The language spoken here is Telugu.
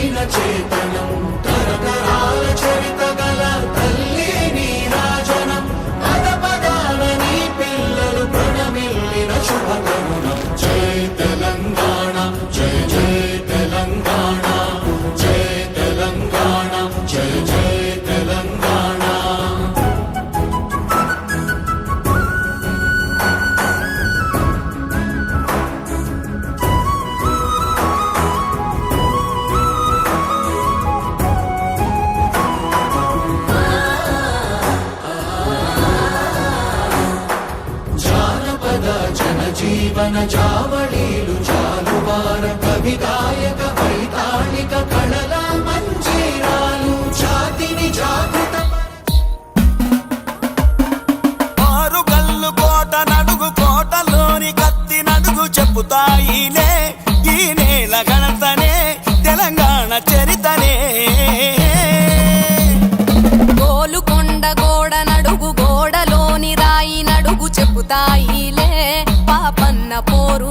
నిండిన చేతనం తరతరాల చరిత గల తల్లి నీరాజనం పద పదాన నీ పిల్లలు ప్రణమిల్లిన శుభతరుణం జై తెలంగాణ జై జై తెలంగాణ జై తెలంగాణ జై జై తెలంగాణ జీవన జావళీలు జాలువార కవి గాయక వైతాళిక కళల మంజీరాలు జాతిని జాగృత ఆరు గల్లు కోట నడుగు కోటలోని కత్తి నడుగు చెప్పుతాయిలే ఈ నేల గణతనే తెలంగాణ చరితనే గోలుకొండ గోడ నడుగు గోడలోని రాయి నడుగు చెప్పుతాయిలే పాపన్న పోరు